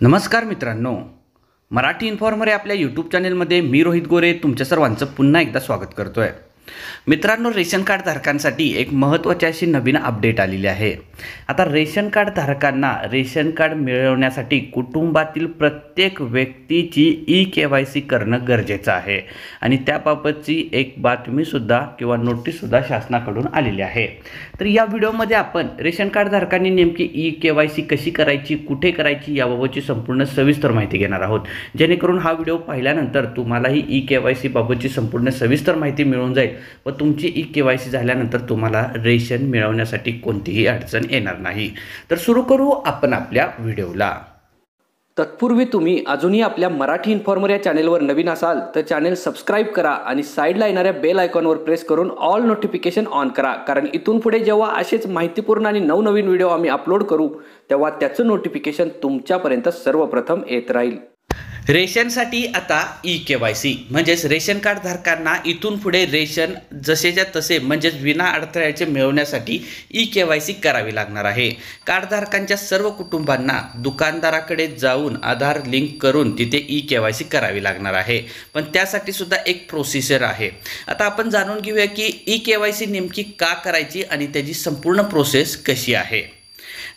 नमस्कार मित्रांनो, मराठी इन्फॉर्मर या आपल्या यूट्यूब चॅनलमध्ये मी रोहित गोरे तुमच्या सर्वांचं पुन्हा एकदा स्वागत करतोय। मित्रांनो, रेशन कार्ड धारकांसाठी एक महत्त्वाची अशी नवीन अपडेट आलेली आहे। आता रेशन कार्ड धारकांना रेशन कार्ड मिळवण्यासाठी कुटुंबातील प्रत्येक व्यक्तीची ई-केवायसी करणं गरजेचं आहे आणि त्याबाबतची एक बातमीसुद्धा किंवा नोटीससुद्धा शासनाकडून आलेली आहे। तर या व्हिडिओमध्ये आपण रेशन कार्ड धारकांनी नेमकी ई-केवायसी कशी करायची, कुठे करायची याबाबतची संपूर्ण सविस्तर माहिती घेणार आहोत, जेणेकरून हा व्हिडिओ पाहिल्यानंतर तुम्हालाही ई-केवायसी बाबतची संपूर्ण सविस्तर माहिती मिळून जाईल व तुमची ई-केवायसी झाल्यानंतर तुम्हाला रेशन मिळवण्यासाठी कोणतीही अडचण येणार नाही। तर सुरू करू आपण आपल्या व्हिडिओला। तत्पूर्वी तुम्ही अजूनही आपल्या मराठी इन्फॉर्मर या चॅनेलवर नवीन असाल तर चॅनेल सबस्क्राइब करा आणि साईडला येणाऱ्या बेल आयकॉनवर प्रेस करून ऑल नोटिफिकेशन ऑन करा, कारण इथून पुढे जेव्हा असेच माहितीपूर्ण आणि नवनवीन व्हिडिओ आम्ही अपलोड करू तेव्हा त्याचं नोटिफिकेशन तुमच्यापर्यंत सर्वप्रथम येत राहील। रेशनसाठी आता ई-केवायसी म्हणजेच रेशन कार्ड धारकांना इथून पुढे रेशन जसेच्या तसे म्हणजेच विना अडथळ्याचे मिळवण्यासाठी ई-केवायसी करावी लागणार आहे। कार्डधारकांच्या सर्व कुटुंबांना दुकानदाराकडे जाऊन आधार लिंक करून तिथे ई-केवायसी करावी लागणार आहे, पण त्यासाठी सुद्धा एक प्रोसिजर आहे। आता आपण जाणून घेऊया की ई-केवायसी नेमकी का करायची आणि त्याची संपूर्ण प्रोसेस कशी आहे।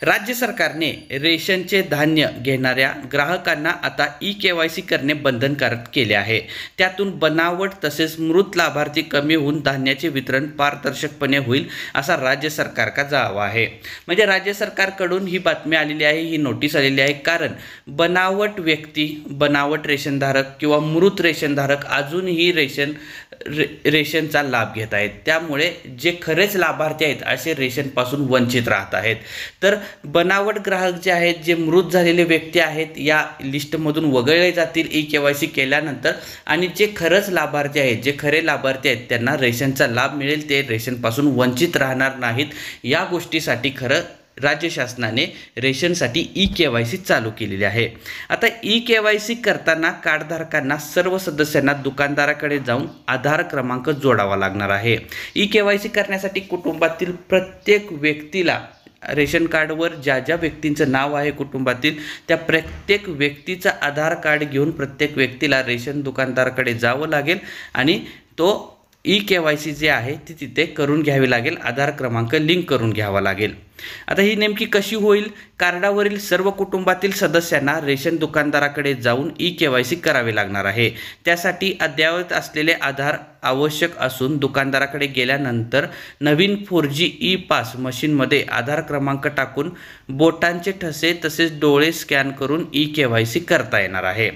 राज्य सरकारने रेशनचे धान्य घेणाऱ्या ग्राहकांना आता ई-केवायसी करणे बंधनकारक केले आहे। त्यातून बनावट तसेच मृत लाभार्थी कमी होऊन धान्याचे वितरण पारदर्शकपणे होईल असा राज्य सरकारचा दावा आहे। म्हणजे राज्य सरकारकडून ही बातमी आलेली आहे, ही नोटीस आलेली आहे, कारण बनावट व्यक्ती, बनावट रेशनधारक किंवा मृत रेशनधारक अजूनही रेशनचा लाभ घेत आहेत। त्यामुळे जे खरेच लाभार्थी आहेत असे रेशनपासून वंचित राहत आहेत। तर बनावट ग्राहक जे आहेत, जे मृत झालेले व्यक्ती आहेत, या लिस्टमधून वगळले जातील ई-केवायसी केल्यानंतर, आणि जे खरंच लाभार्थी आहेत, जे खरे लाभार्थी आहेत त्यांना रेशनचा लाभ मिळेल, ते रेशनपासून वंचित राहणार नाहीत। या गोष्टीसाठी खरं राज्य शासनाने रेशनसाठी ई-केवायसी चालू केलेली आहे। आता ई-केवायसी करताना कार्डधारकांना सर्व सदस्यांना दुकानदाराकडे जाऊन आधार क्रमांक जोडावा लागणार आहे। ई-केवायसी करण्यासाठी कुटुंबातील प्रत्येक व्यक्तीला रेशन कार्डवर ज्या ज्या व्यक्तींचं नाव आहे कुटुंबातील, त्या प्रत्येक व्यक्तीचं आधार कार्ड घेऊन प्रत्येक व्यक्तीला रेशन दुकानदाराकडे जावं लागेल आणि तो ई-केवायसी जे आहे ती तिथे करून घ्यावी लागेल, आधार क्रमांक लिंक करून घ्यावा लागेल। आता ही नेमकी कशी होईल? कार्डावरील सर्व कुटुंबातील सदस्यांना रेशन दुकानदाराकडे जाऊन ई-केवायसी करावी लागणार आहे। त्यासाठी अद्ययावत असलेले आधार आवश्यक असून दुकानदाराकडे गेल्यानंतर नवीन 4G ई-पास मशीनमध्ये आधार क्रमांक टाकून बोटांचे ठसे तसेच डोळे स्कॅन करून ई-केवायसी करता येणार आहे।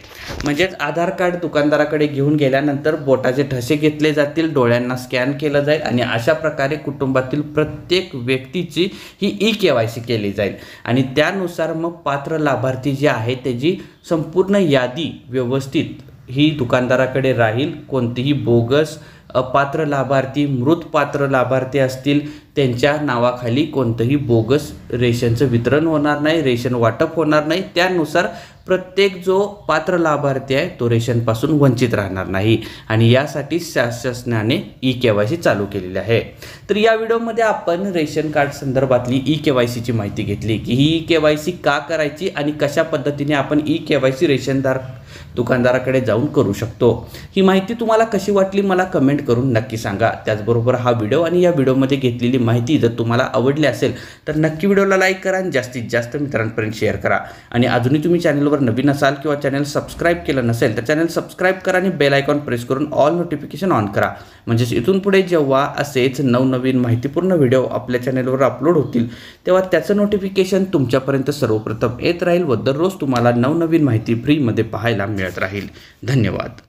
म्हणजेच आधार कार्ड दुकानदाराकडे घेऊन गेल्यानंतर बोटाचे ठसे घेतले जातील, डोळ्यांना स्कॅन केलं जाईल आणि अशा प्रकारे कुटुंबातील प्रत्येक व्यक्तीची ही ई-केवायसी केली जाईल आणि त्यानुसार मग पात्र लाभार्थी जे आहे त्याची संपूर्ण यादी व्यवस्थित ही दुकानदाराकडे राहील। कोणतीही बोगस अपात्र लाभार्थी, मृत पात्र लाभार्थी असतील त्यांच्या नावाखाली कोणतंही बोगस रेशनचं वितरण होणार नाही, रेशन वाटप होणार नाही। त्यानुसार प्रत्येक जो पात्र लाभार्थी आहे तो रेशनपासून वंचित राहणार नाही आणि यासाठी शासनाने ई-केवायसी चालू केलेली आहे। तर या व्हिडिओमध्ये आपण रेशन कार्ड संदर्भातली ई-केवायसीची माहिती घेतली की ही ई-केवायसी का करायची आणि कशा पद्धतीने आपण ई-केवायसी दुकानदाराकडे जाऊन करू शकतो। ही माहिती तुम्हाला कशी वाटली मला कमेंट करून नक्की सांगा। त्याचबरोबर हा व्हिडिओ आणि या व्हिडिओमध्ये घेतलेली माहिती जर तुम्हाला आवडली असेल तर नक्की व्हिडिओला लाईक करा आणि जास्तीत जास्त मित्रांपर्यंत शेअर करा। आणि अजूनही तुम्ही चॅनलवर नवीन असाल किंवा चॅनल सबस्क्राइब केलं नसेल तर चॅनल सबस्क्राइब करा आणि बेल आयकॉन प्रेस करून ऑल नोटिफिकेशन ऑन करा, म्हणजेच इथून पुढे जेव्हा असेच नवनवीन माहितीपूर्ण व्हिडिओ आपल्या चॅनलवर अपलोड होतील तेव्हा त्याचं नोटिफिकेशन तुमच्यापर्यंत सर्वप्रथम येत राहील व दररोज तुम्हाला नवनवीन माहिती फ्रीमध्ये पाहायला मिळत राहील। धन्यवाद।